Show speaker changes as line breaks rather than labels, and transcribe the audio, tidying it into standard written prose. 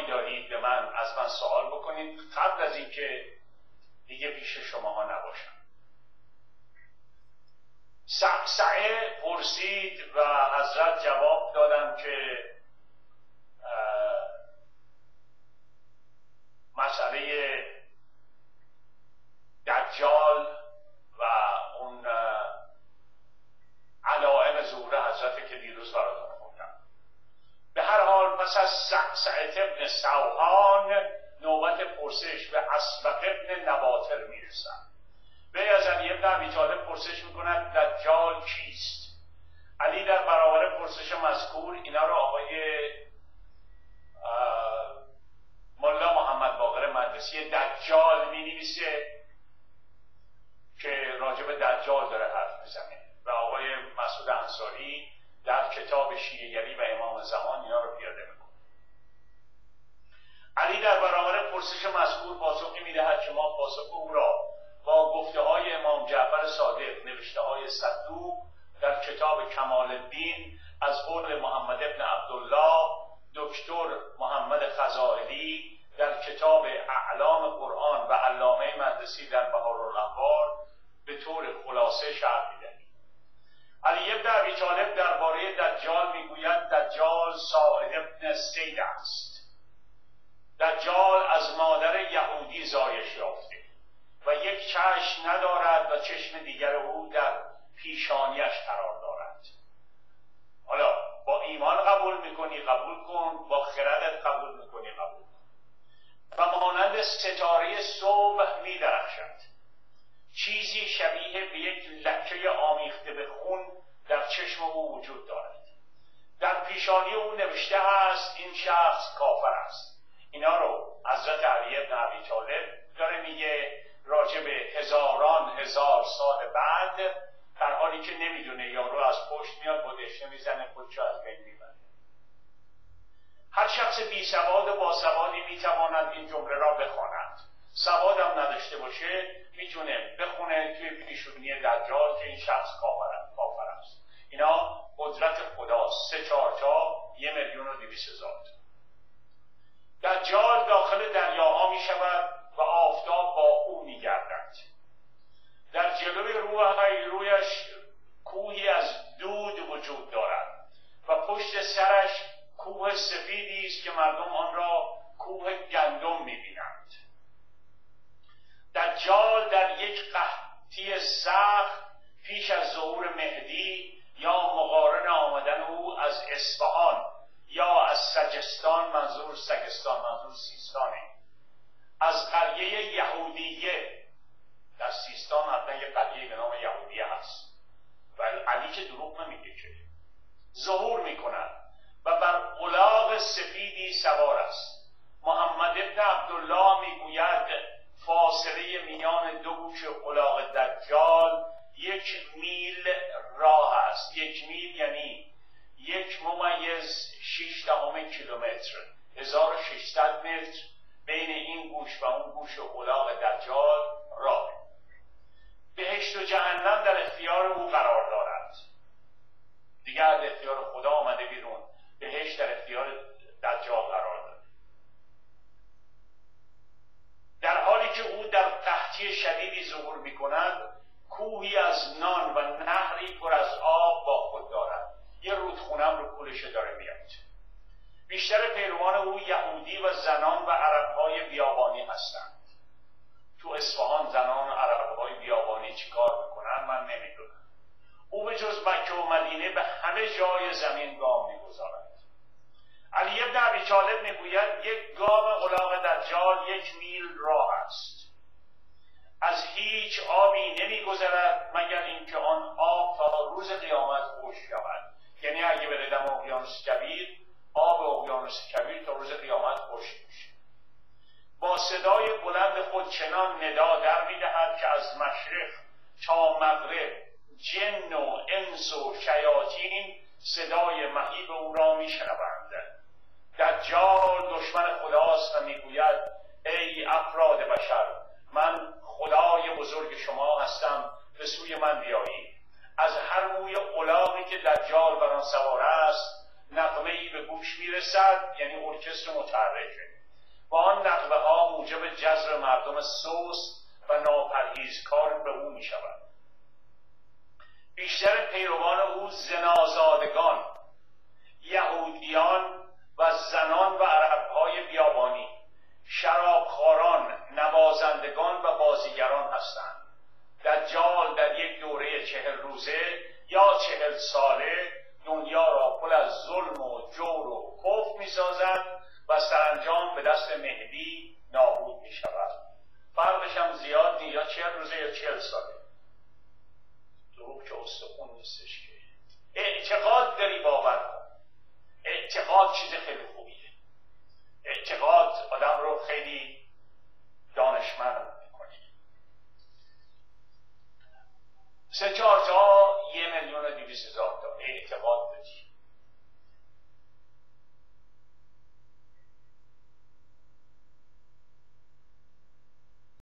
سوالی دارید به من از من سوال بکنید قبل از اینکه دیگه پیش شماها نباشم. سعسعه پرسید و حضرت جواب دادن که مسئله دجال و اون علائم ظهور حضرت که دیروز براتون خوندم. به هر حال پس از سعسعه ابن سوحان نوبت پرسش به اسبق ابن نباتر میرسن. وی از علی ابن ابی طالب پرسش میکند دجال کیست؟ علی در برابر پرسش مذکور اینا رو آقای ملا محمد باقر مدرسی دجال مینویسه که راجب دجال داره حرف میزنه و آقای مسعود انصاری در کتاب شیعه‌گری و امام زمان اینا رو پیاده میکنه. علی در برابر پرسش مذکور پاسخی میدهد که ما پاسخ او را با گفته های امام جعفر صادق نوشته های صدوق در کتاب کمال الدین از قول محمد ابن عبدالله دکتر محمد خزائلی در کتاب اعلام قرآن و علامه مدرسی در بهارالانوار به طور خلاصه شرح می‌دهیم. علی ابن ابی طالب درباره دجال میگوید دجال ساعد ابن سید است. دجال از مادر یهودی زایش یافته و یک چشم ندارد و چشم دیگر او در پیشانیش قرار دارد. حالا با ایمان قبول میکنی قبول کن، با خردت قبول میکنی قبول کن. و مانند ستاره صبح میدرخشد. چیزی شبیه به یک لکه آمیخته به خون در چشم او وجود دارد. در پیشانی او نوشته است این شخص کافر است. اینا رو حضرت علی ابن ابی طالب داره میگه راجع به هزاران هزار سال بعد، در حالی که نمیدونه یارو از پشت میاد با دشنه میزنه خودشو از بین میبره. هر شخص بی سواد و با سوادی میتواند این جمله را بخواند. سوادم نداشته باشه میتونه بخونه توی پیشونی دجال که این شخص کافر است. اینا قدرت خداست. 3 4 تا 1,200,000. دجال داخل دریاها میشود و آفتاب با او میگردد. در جلوی رویش کوهی از دود وجود دارد و پشت سرش کوه سفیدی است که مردم آن را کوه گندم میبینند. دجال در یک قحطی سخت پیش از ظهور مهدی یا مقارن آمدن او از اصفهان یا از سجستان، منظور سگستان منظور سیستانه، از قریه یهودیه، در سیستان حتما یک قریه به نام یهودیه هست و علی که دروغ نمیگه که ظهور میکند و بر الاغ سفیدی سوار است. محمد ابن عبدالله میگوید فاصله میان دو گوش الاغ دجال 1 میل راه است. 1 میل یعنی 1.6 کیلومتر، 1600 متر بین این گوش و اون گوش الاغ دجال راه. بهشت و جهنم در اختیار او قرار دارد. دیگر در اختیار خدا آمده بیرون، بهشت در اختیار دجال قرار دارد. در حالی که او در قحطی شدیدی ظهور می کند، کوهی از نان و نهری پر از آب با خود دارد. یه رودخونم رو کولش داره میاد. بیشتر پیروان او یهودی و زنان و عربهای بیابانی هستند. تو اصفهان زنان و عربهای بیابانی چی کار میکنن من نمیدونم. او به جز مکه و مدینه به همه جای زمین گام میگذارد. علی ابن ابی طالب میگوید یک گام الاغ دجال 1 میل راه است. از هیچ آبی نمیگذرد مگر اینکه آن آب تا روز قیامت خشک شود. یعنی اگه بره دم اقیانوس کبیر، آب اقیانوس کبیر تا روز قیامت خشک میشه. با صدای بلند خود چنان ندا در میدهد که از مشرق تا مغرب جن و انس و شیاطین صدای مهیب او را میشنوند. دجال دشمن خداست و میگوید ای افراد بشر، من خدای بزرگ شما هستم، به سوی من بیایید. از هر موی الاغی که دجال بر آن سوار است نغمه‌ای به گوش میرسد، یعنی ارکستر متحرکه، و آن نغمه ها موجب جذب مردم سست و ناپرهیزکار به او می شود. بیشتر پیروان او زنازادگان، یهودیان و زنان و عربهای بیابانی، شرابخواران، نوازندگان و بازیگران هستند. دجال در یک دوره 40 روزه یا 40 ساله دنیا را پر از ظلم و جور و کفر می سازد و سرانجام به دست مهدی نابود می شود. فرقش هم زیاد نیست، یا 40 روزه یا 40 ساله. دروغ که استخون نیستش که. اعتقاد داری باور کن. اعتقاد چیز خیلی خوبیه. اعتقاد آدم رو خیلی دانشمند میکنه. 3-4 تا 1,200,000 تا اعتقاد داری.